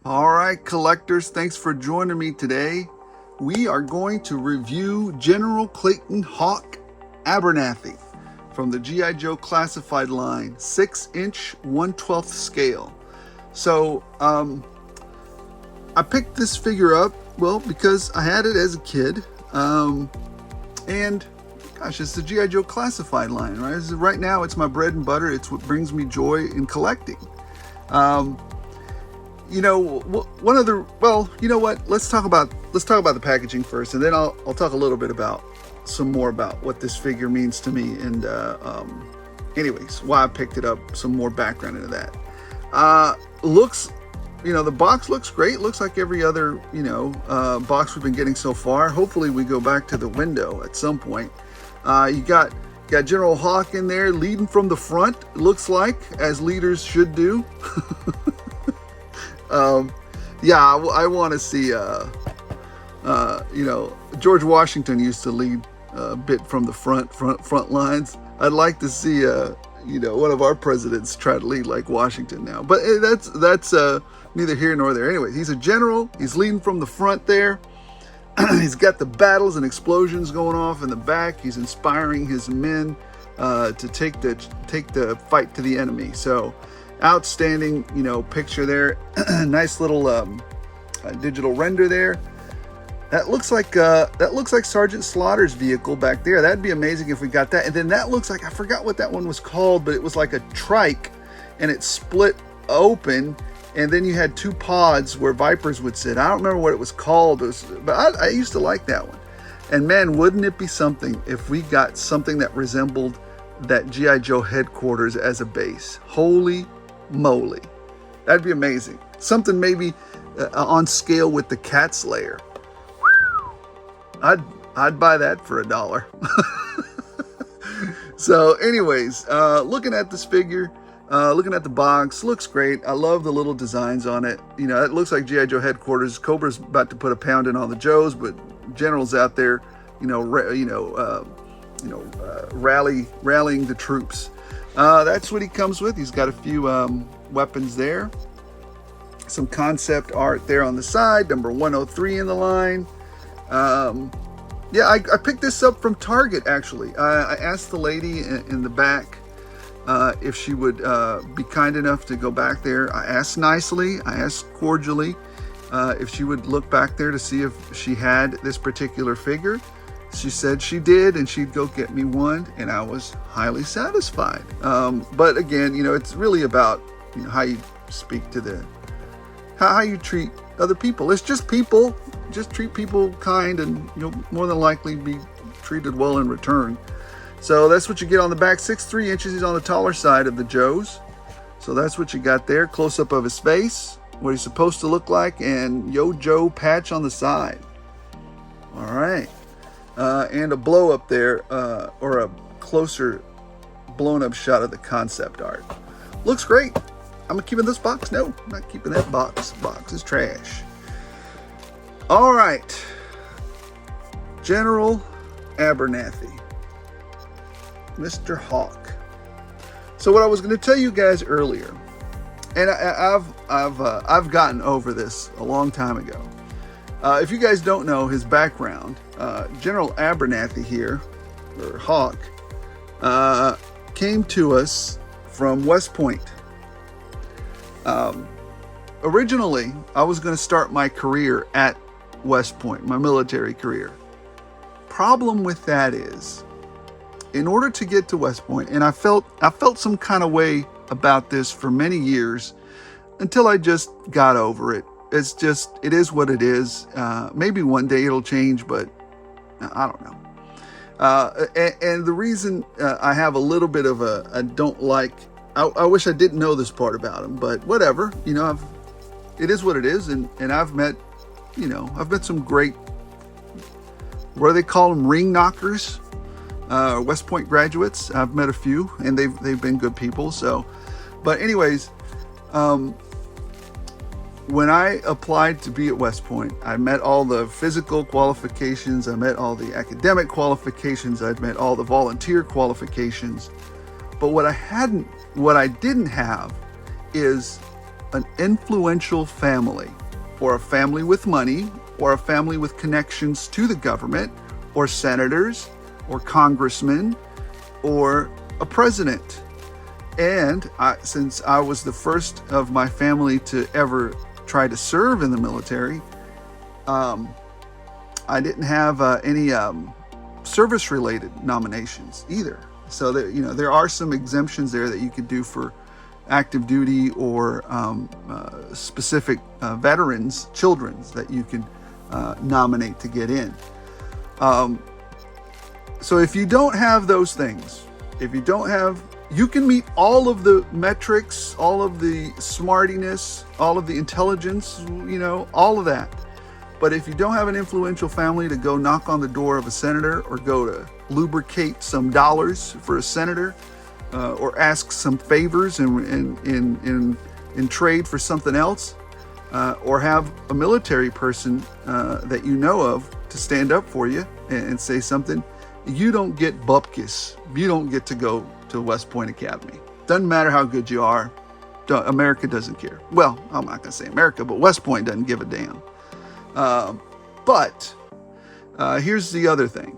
All right, collectors, thanks for joining me today. We are going to review General Clayton Hawk Abernathy from the G.I. Joe Classified line, 6-inch 1/12 scale. So, I picked this figure up, well, because I had it as a kid, and gosh, it's the G.I. Joe Classified line, right? Right now, it's my bread and butter. It's what brings me joy in collecting. You know, one of the, well, you know what? Let's talk about the packaging first, and then I'll talk a little bit about some more about what this figure means to me, and anyways, why I picked it up. Some more background into that. Looks, the box looks great. Looks like every other box we've been getting so far. Hopefully, we go back to the window at some point. You got General Hawk in there leading from the front. Looks like, as leaders should do. Yeah, I want to see, George Washington used to lead a bit from the front lines. I'd like to see, one of our presidents try to lead like Washington now. But that's neither here nor there. Anyway, he's a general. He's leading from the front there. He's got the battles and explosions going off in the back. He's inspiring his men to take the fight to the enemy. So, outstanding, picture there. Nice little digital render there. That looks like Sergeant Slaughter's vehicle back there. That'd be amazing if we got that. And then that looks like, I forgot what that one was called, but it was like a trike, and it split open, and then you had two pods where Vipers would sit. I don't remember what it was called, but I used to like that one. And man, wouldn't it be something if we got something that resembled that G.I. Joe headquarters as a base? Holy moly, that'd be amazing. Something maybe on scale with the Cat Slayer. I'd buy that for $1. So anyways, looking at this figure, looking at the box, looks great. I love the little designs on it. It looks like G.I. Joe headquarters. Cobra's about to put a pounding on the Joes, but General's out there, rallying the troops. That's what he comes with. He's got a few weapons there. Some concept art there on the side. Number 103 in the line. Yeah, I picked this up from Target, actually. I asked the lady in the back if she would be kind enough to go back there. I asked nicely. I asked cordially if she would look back there to see if she had this particular figure. She said she did, and she'd go get me one, and I was highly satisfied. But again, it's really about how you speak to how you treat other people. It's just people. Just treat people kind, and you'll more than likely be treated well in return. So that's what you get on the back. 6'3" inches. He's on the taller side of the Joes. So that's what you got there. Close up of his face, what he's supposed to look like, and Yo Joe patch on the side. All right. And a blow up there, or a closer blown up shot of the concept art. Looks great. I'm keeping this box. No, I'm not keeping that box. Box is trash. All right. General Abernathy. Mr. Hawk. So what I was going to tell you guys earlier, and I've gotten over this a long time ago. If you guys don't know his background, General Abernathy here, or Hawk, came to us from West Point. Originally, I was going to start my career at West Point, my military career. Problem with that is, in order to get to West Point, and I felt some kind of way about this for many years until I just got over it. It is what it is. Maybe one day it'll change, but I don't know. And the reason I have a little bit of I don't like, I wish I didn't know this part about him, but whatever, it is what it is. And I've met some great, what do they call them? Ring knockers, West Point graduates. I've met a few, and they've been good people. So, but anyways, when I applied to be at West Point, I met all the physical qualifications. I met all the academic qualifications. I'd met all the volunteer qualifications. But what I didn't have is an influential family, or a family with money, or a family with connections to the government, or senators, or congressmen, or a president. And since I was the first of my family to ever try to serve in the military, I didn't have any service-related nominations either. So that, there are some exemptions there that you could do for active duty or specific veterans, children that you can nominate to get in. So if you don't have those things, you can meet all of the metrics, all of the smartiness, all of the intelligence, all of that. But if you don't have an influential family to go knock on the door of a senator, or go to lubricate some dollars for a senator, or ask some favors in trade for something else, or have a military person that you know of to stand up for you and say something, you don't get bupkis. You don't get to go to West Point Academy. Doesn't matter how good you are. America doesn't care. Well, I'm not going to say America, but West Point doesn't give a damn. But here's the other thing.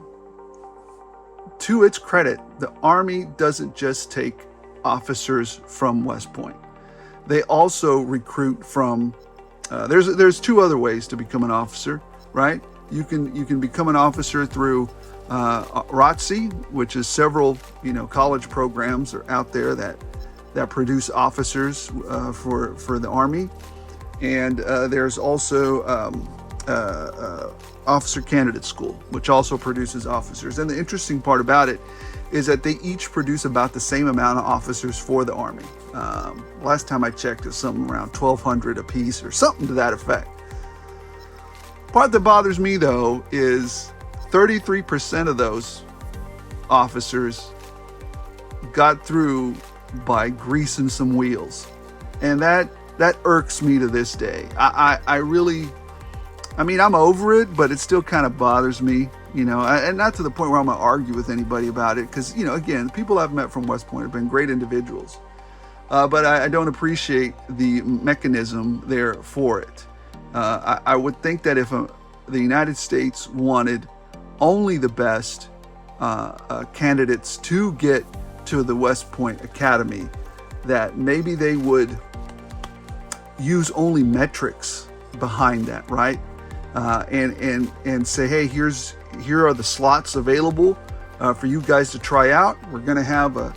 To its credit, the Army doesn't just take officers from West Point. They also recruit from. There's two other ways to become an officer, right? You can become an officer through ROTC, which is several college programs are out there that produce officers for the Army, and there's also Officer Candidate School, which also produces officers. And the interesting part about it is that they each produce about the same amount of officers for the Army. Last time I checked, it's something around 1,200 a piece or something to that effect. Part that bothers me, though, is 33% of those officers got through by greasing some wheels. And that irks me to this day. I'm over it, but it still kind of bothers me, and not to the point where I'm going to argue with anybody about it. Because, again, the people I've met from West Point have been great individuals. But I don't appreciate the mechanism there for it. I would think that if the United States wanted only the best candidates to get to the West Point Academy, that maybe they would use only metrics behind that, right? And say, hey, here are the slots available for you guys to try out. We're going to have a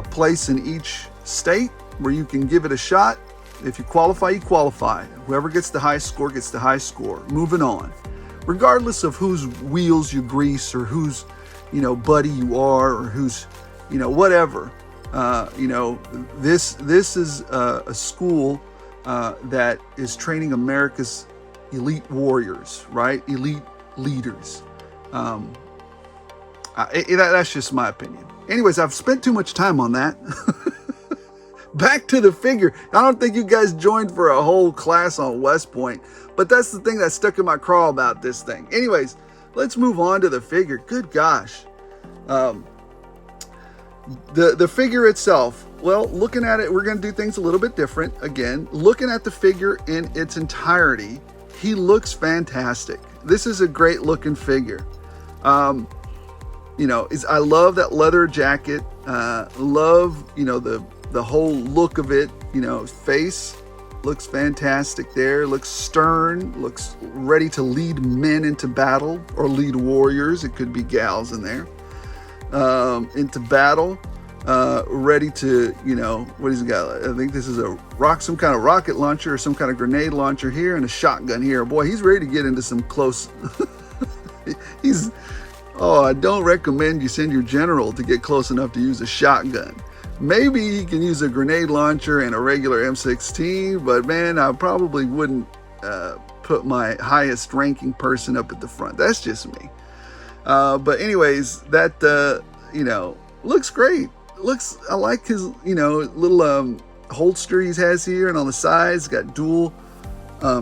place in each state where you can give it a shot. If you qualify, you qualify. Whoever gets the high score gets the high score. Moving on. Regardless of whose wheels you grease, or whose, buddy you are, or whose, whatever. This is a school that is training America's elite warriors, right? Elite leaders. That's just my opinion. Anyways, I've spent too much time on that. Back to the figure. I don't think you guys joined for a whole class on West Point, but that's the thing that stuck in my craw about this thing. Anyways, let's move on to the figure. Good gosh. The figure itself, well, looking at it, we're going to do things a little bit different. Again, looking at the figure in its entirety, he looks fantastic. This is a great looking figure. I love that leather jacket. Love, the whole look of it. Face looks fantastic there. Looks stern. Looks ready to lead men into battle, or lead warriors. It could be gals in there. Into battle. Ready to, what he's got? I think this is some kind of rocket launcher or some kind of grenade launcher here, and a shotgun here. Boy, he's ready to get into some close. I don't recommend you send your general to get close enough to use a shotgun. Maybe he can use a grenade launcher and a regular M16, but man, I probably wouldn't put my highest ranking person up at the front. That's just me. But anyways, that, looks great. I like his, little holster he has here, and on the sides, got dual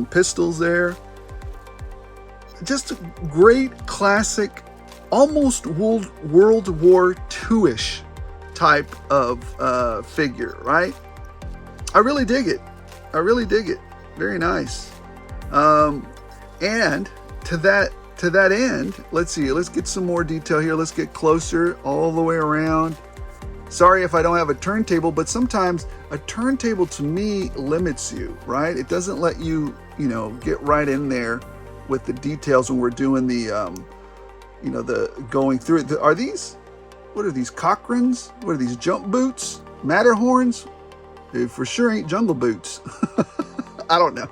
pistols there. Just a great classic, almost World War II-ish type of figure, right? I really dig it. I really dig it. Very nice. And to that end, let's see. Let's get some more detail here. Let's get closer all the way around. Sorry if I don't have a turntable, but sometimes a turntable to me limits you, right? It doesn't let you, get right in there with the details when we're doing the, the going through it. Are these, what are these, Cochranes? What are these, jump boots? Matterhorns? They for sure ain't jungle boots. I don't know.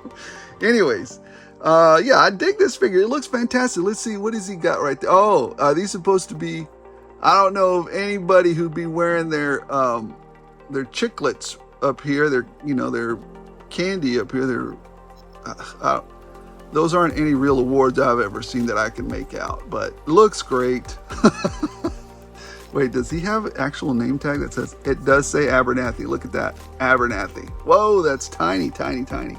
Anyways, yeah, I dig this figure. It looks fantastic. Let's see, what has he got right there? Oh, are these supposed to be, I don't know of anybody who'd be wearing their chiclets up here. Their candy up here. Those aren't any real awards I've ever seen that I can make out, but it looks great. Wait, does he have an actual name tag that says, it does say Abernathy. Look at that, Abernathy. Whoa, that's tiny, tiny, tiny.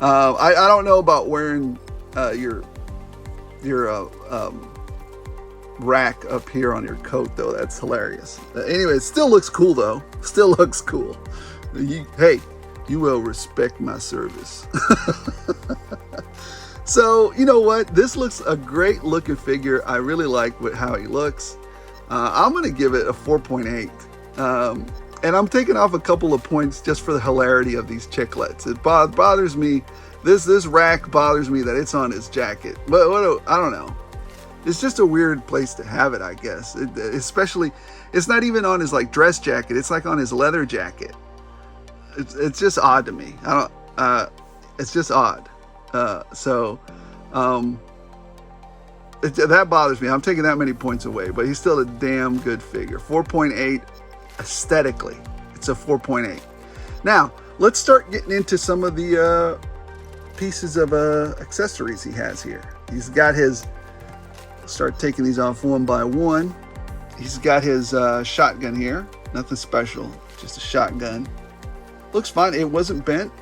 I don't know about wearing your rack up here on your coat though. That's hilarious. Anyway, it still looks cool though. Still looks cool. Hey, you will respect my service. So you know what? This looks a great looking figure. I really like how he looks. I'm gonna give it a 4.8. And I'm taking off a couple of points just for the hilarity of these chiclets. It bothers me. This rack bothers me that it's on his jacket. But I don't know. It's just a weird place to have it, I guess. Especially, it's not even on his like dress jacket. It's like on his leather jacket. It's just odd to me. It's just odd. That bothers me. I'm taking that many points away, but he's still a damn good figure. 4.8 aesthetically. It's a 4.8. Now, let's start getting into some of the pieces of accessories he has here. He's got his, start taking these off one by one. He's got his shotgun here. Nothing special, just a shotgun. Looks fine. It wasn't bent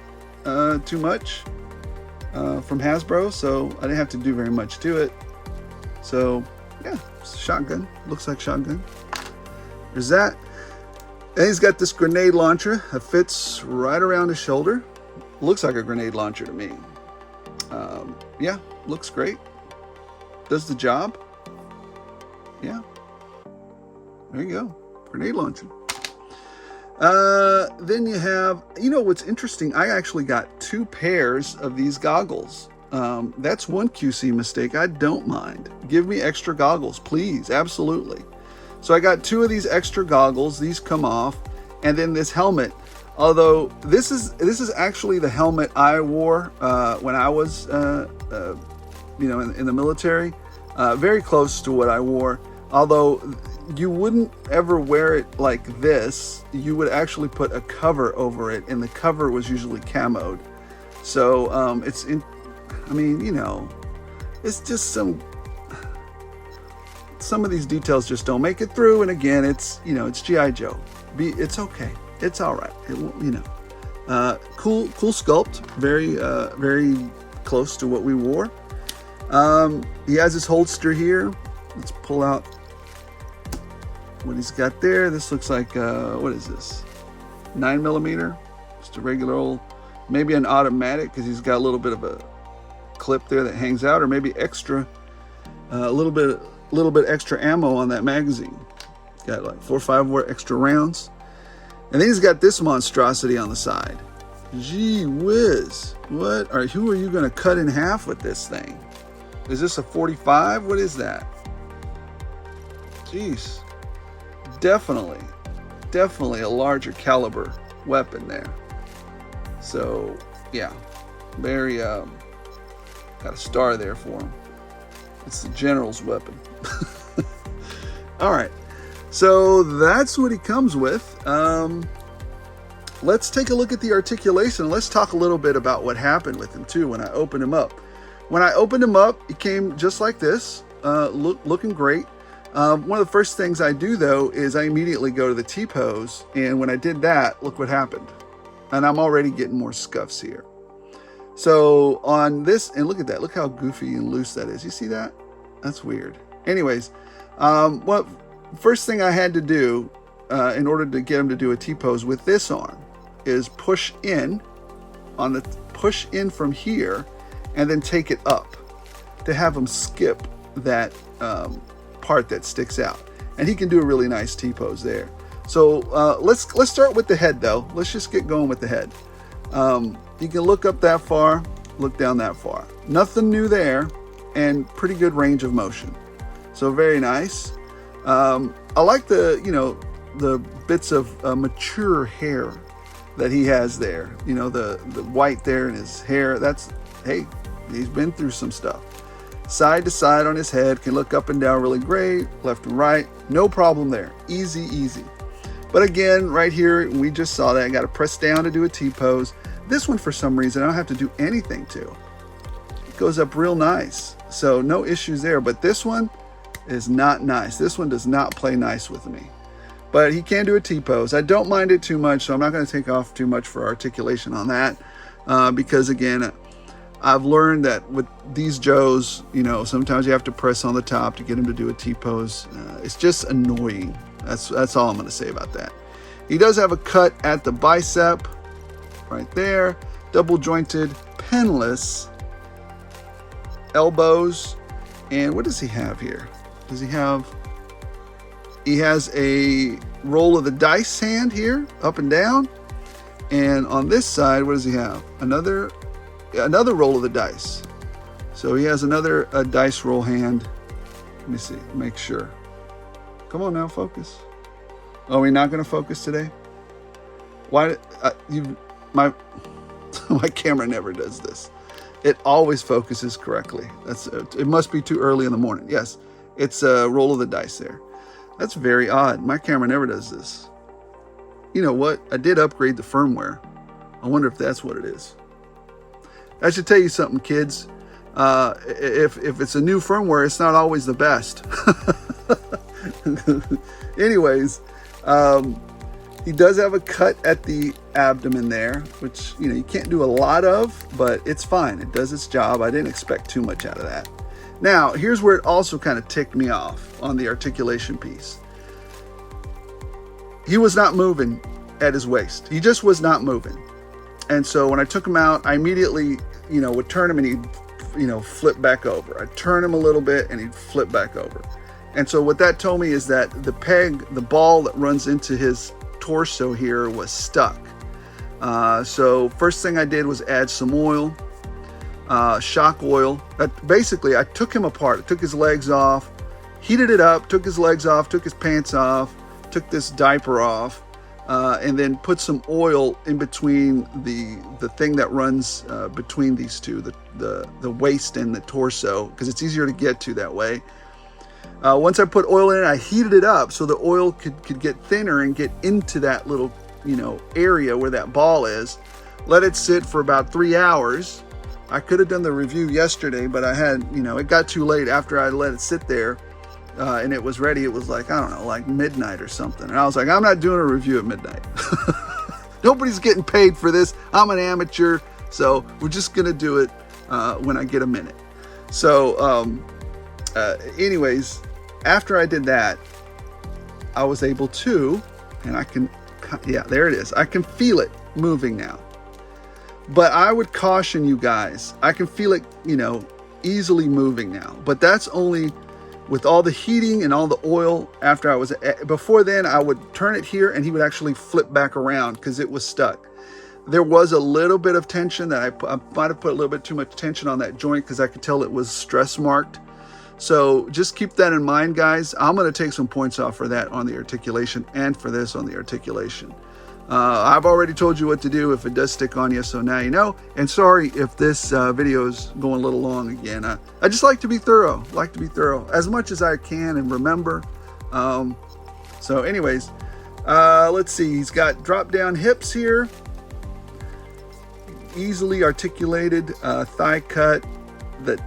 too much from Hasbro, so I didn't have to do very much to it. So yeah, it's a shotgun. Looks like shotgun. There's that. And he's got this grenade launcher that fits right around his shoulder. Looks like a grenade launcher to me. Yeah, looks great. Does the job. Yeah. There you go. Grenade launcher. Then you have, what's interesting, I actually got 2 pairs of these goggles. That's one QC mistake. I don't mind. Give me extra goggles, please. Absolutely. So I got 2 of these extra goggles. These come off. And then this helmet. Although this is actually the helmet I wore when I was in the military. Very close to what I wore. Although you wouldn't ever wear it like this. You would actually put a cover over it, and the cover was usually camoed. So it's just some of these details just don't make it through. And again, it's G.I. Joe. It's okay. It's all right. It won't, cool sculpt. Very, very close to what we wore. He has his holster here. Let's pull out what he's got there. This looks like, what is this? 9mm. Just a regular old, maybe an automatic, because he's got a little bit of a clip there that hangs out, or maybe extra, a little bit extra ammo on that magazine. Got like 4 or 5 more extra rounds. And then he's got this monstrosity on the side. Gee whiz. What? All right, who are you going to cut in half with this thing? Is this a 45? What is that? Jeez. Definitely a larger caliber weapon there. So, yeah. Very, got a star there for him. It's the general's weapon. All right. So that's what he comes with. Let's take a look at the articulation. Let's talk a little bit about what happened with him too when I opened him up. When I opened him up, he came just like this, looking great. One of the first things I do though is I immediately go to the T-pose, and when I did that, look what happened. And I'm already getting more scuffs here. So on this, and look at that, look how goofy and loose that is. You see that? That's weird. Anyways, first thing I had to do in order to get him to do a T-pose with this arm is push in on the push in from here and then take it up to have him skip that part that sticks out. And he can do a really nice T-pose there. So let's start with the head though. Let's just get going with the head. You can look up that far, look down that far. Nothing new there, and pretty good range of motion. So very nice. I like the bits of mature hair that he has there. You know, the white there in his hair. That's, hey, he's been through some stuff. Side to side on his head, can look up and down really great, left and right, no problem there. Easy, easy. But again, right here, we just saw that. I got to press down to do a T-pose. This one, for some reason, I don't have to do anything to. It goes up real nice. So no issues there. But this one is not nice. This one does not play nice with me. But he can do a T-pose. I don't mind it too much, so I'm not going to take off too much for articulation on that. Because again, I've learned that with these Joes, you know, sometimes you have to press on the top to get him to do a T-pose. It's just annoying. That's all I'm going to say about that. He does have a cut at the bicep right there. Double jointed, penless elbows. And what does he have here? Does he have... He has a roll of the dice hand here, up and down. And on this side, what does he have? Another roll of the dice. So he has another dice roll hand. Let me see, make sure. Come on now, focus. Oh, we're not going to focus today? Why? My camera never does this. It always focuses correctly. It must be too early in the morning. Yes, it's a roll of the dice there. That's very odd. My camera never does this. You know what? I did upgrade the firmware. I wonder if that's what it is. I should tell you something, kids. If it's a new firmware, it's not always the best. Anyways, he does have a cut at the abdomen there, which, you know, you can't do a lot of, but it's fine. It does its job. I didn't expect too much out of that. Now, here's where it also kind of ticked me off on the articulation piece. He was not moving at his waist. He just was not moving. And so when I took him out, I immediately, you know, would turn him and he'd, you know, flip back over. I'd turn him a little bit and he'd flip back over. And so what that told me is that the peg, the ball that runs into his torso here, was stuck. So first thing I did was add some oil. Shock oil. Basically, I took him apart. I took his legs off, heated it up, took his legs off, took his pants off, took this diaper off, and then put some oil in between the thing that runs between these two, the waist and the torso, because it's easier to get to that way. Once I put oil in it, I heated it up so the oil could get thinner and get into that little, you know, area where that ball is. Let it sit for about 3 hours. I could have done the review yesterday, but I had, you know, it got too late after I let it sit there and it was ready. It was like, I don't know, like midnight or something. And I was like, I'm not doing a review at midnight. Nobody's getting paid for this. I'm an amateur. So we're just going to do it when I get a minute. So anyways, after I did that, I was able to, and I can, yeah, there it is. I can feel it moving now. But I would caution you guys, I can feel it, you know, easily moving now. But that's only with all the heating and all the oil after I was, before then I would turn it here and he would actually flip back around because it was stuck. There was a little bit of tension that I might have put a little bit too much tension on that joint because I could tell it was stress marked. So just keep that in mind, guys. I'm going to take some points off for that on the articulation and for this on the articulation. I've already told you what to do if it does stick on you, so now you know. And sorry if this video is going a little long again. I just like to be thorough, as much as I can and remember. So anyways, let's see. He's got drop down hips here, easily articulated thigh cut, that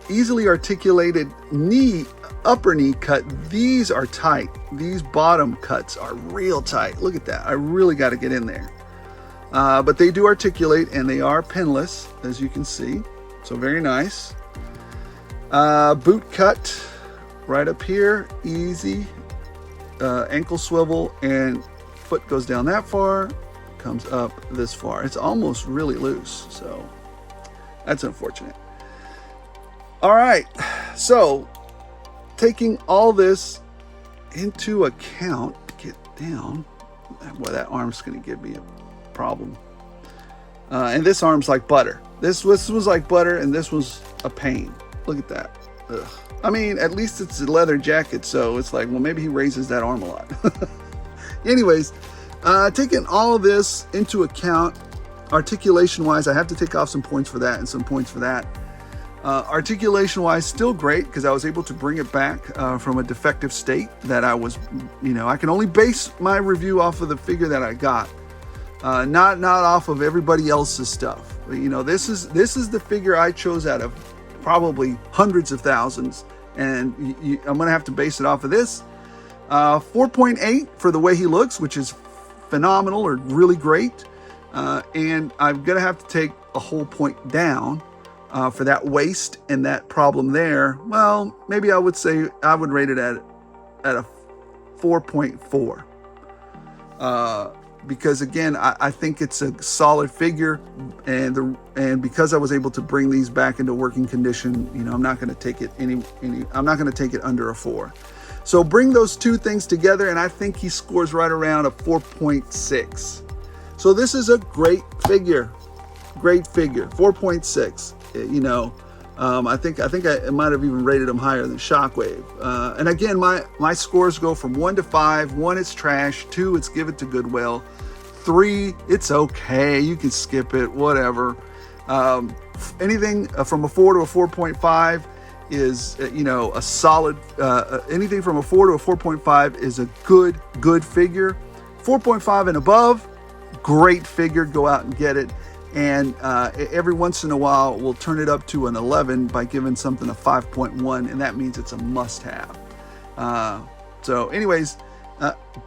easily articulated knee, upper knee cut. These are tight. These bottom cuts are real tight. Look at that. I really got to get in there. But they do articulate and they are pinless, as you can see. So very nice. Boot cut right up here. Easy. Ankle swivel and foot goes down that far. comes up this far. It's almost really loose, so that's unfortunate. All right, so taking all this into account, get down. Boy, that arm's going to give me a problem. And this arm's like butter. This was like butter, and this was a pain. Look at that. Ugh. I mean, at least it's a leather jacket, so it's like, well, maybe he raises that arm a lot. Anyways, taking all of this into account, articulation-wise, I have to take off some points for that and some points for that. Articulation-wise, still great, because I was able to bring it back from a defective state that I was, I can only base my review off of the figure that I got, not off of everybody else's stuff. This is the figure I chose out of probably hundreds of thousands, and I'm going to have to base it off of this. 4.8 for the way he looks, which is phenomenal or really great. And I'm going to have to take a whole point down for that waist and that problem there. Well, maybe I would say I would rate it at a 4.4. Because again, I think it's a solid figure, and because I was able to bring these back into working condition, I'm not going to take it I'm not going to take it under a 4. So bring those two things together, and I think he scores right around a 4.6. So this is a great figure, 4.6. I think I might have even rated him higher than Shockwave. And again, my scores go from 1 to 5. 1, it's trash. 2, it's give it to Goodwill. 3, it's okay. You can skip it, whatever. Anything from a 4 to a 4.5 is, a solid, anything from a 4 to a 4.5 is a good figure. 4.5 and above, great figure. Go out and get it. And every once in a while, we'll turn it up to an 11 by giving something a 5.1, and that means it's a must-have. So anyways,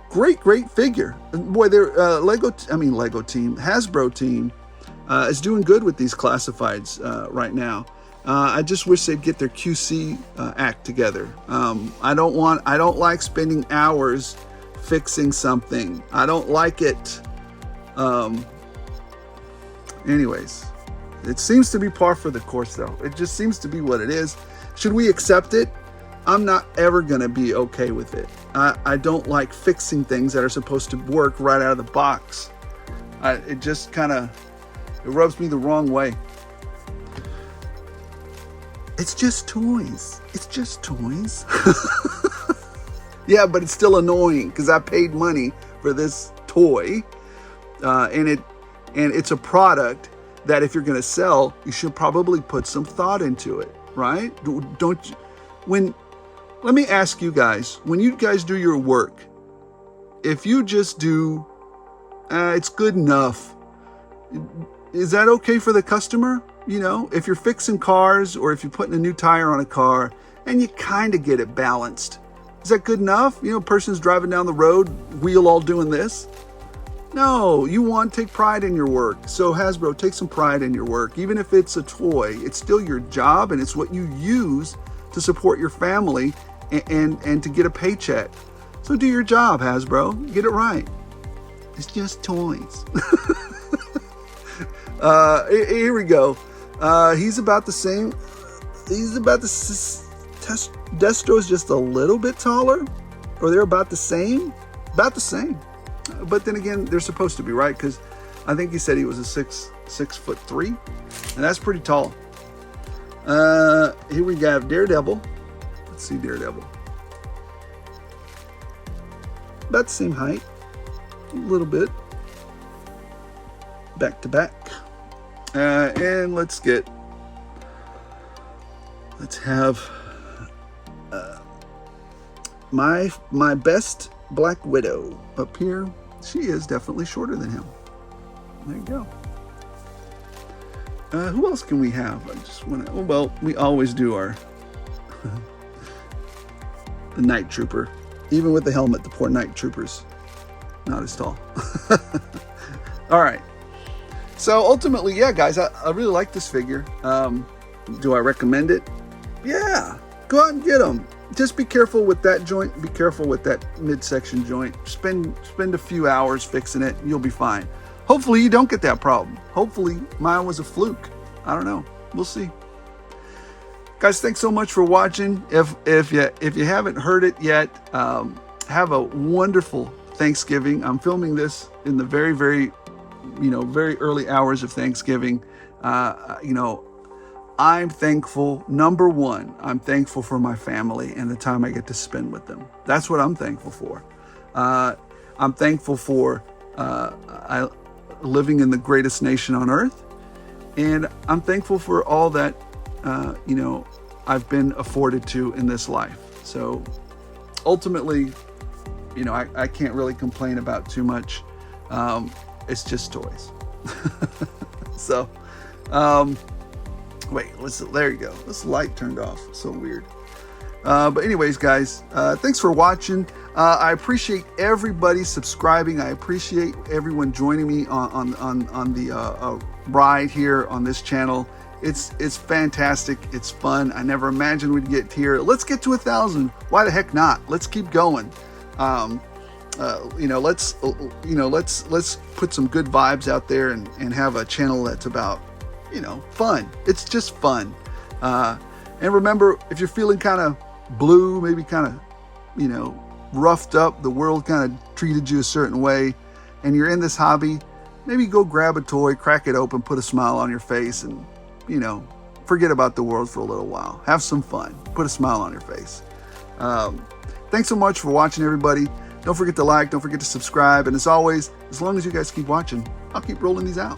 great figure. Boy, their Lego team, Hasbro team, is doing good with these classifieds right now. I just wish they'd get their QC act together. I don't like spending hours fixing something. I don't like it. Anyways, it seems to be par for the course, though. It just seems to be what it is. Should we accept it? I'm not ever going to be okay with it. I don't like fixing things that are supposed to work right out of the box. It just kind of, it rubs me the wrong way. It's just toys. It's just toys. Yeah, but it's still annoying because I paid money for this toy, and it's a product that if you're going to sell, you should probably put some thought into it, right? Don't you? Let me ask you guys, when you guys do your work, if you just do, it's good enough, is that okay for the customer? If you're fixing cars or if you're putting a new tire on a car and you kind of get it balanced, is that good enough? A person's driving down the road, wheel all doing this. No, you want to take pride in your work. So Hasbro, take some pride in your work. Even if it's a toy, it's still your job, and it's what you use to support your family and to get a paycheck. So do your job, Hasbro. Get it right. It's just toys. Here we go. He's about the same. Destro is just a little bit taller, or they're about the same. About the same. But then again, they're supposed to be, right? Because I think he said he was a 6'3", and that's pretty tall. Here we have Daredevil. Let's see Daredevil. About the same height, a little bit. Back to back. And let's have my best Black Widow up here. She is definitely shorter than him. There you go. Who else can we have? I just want to. Well, we always do our the Night Trooper. Even with the helmet, the poor Night Trooper's not as tall. All right. So ultimately, yeah, guys, I really like this figure. Do I recommend it? Yeah. Go out and get them. Just be careful with that joint. Be careful with that midsection joint. Spend a few hours fixing it. You'll be fine. hopefully you don't get that problem. Hopefully mine was a fluke. I don't know. We'll see. Guys, thanks so much for watching. If you haven't heard it yet, have a wonderful Thanksgiving. I'm filming this in the very early hours of Thanksgiving. I'm thankful. Number one, I'm thankful for my family and the time I get to spend with them. That's what I'm thankful for. I'm thankful for living in the greatest nation on earth, and I'm thankful for all that I've been afforded to in this life. So ultimately, I can't really complain about too much. It's just toys. So, wait, there you go. This light turned off. So weird. But anyways, guys, thanks for watching. I appreciate everybody subscribing. I appreciate everyone joining me on the ride here on this channel. It's fantastic. It's fun. I never imagined we'd get here. Let's get to 1,000. Why the heck not? Let's keep going. Let's put some good vibes out there and have a channel that's about, fun. It's just fun. And remember, if you're feeling kind of blue, maybe kind of, roughed up, the world kind of treated you a certain way, and you're in this hobby, maybe go grab a toy, crack it open, put a smile on your face, and, forget about the world for a little while. Have some fun. Put a smile on your face. Thanks so much for watching, everybody. Don't forget to like, don't forget to subscribe, and as always, as long as you guys keep watching, I'll keep rolling these out.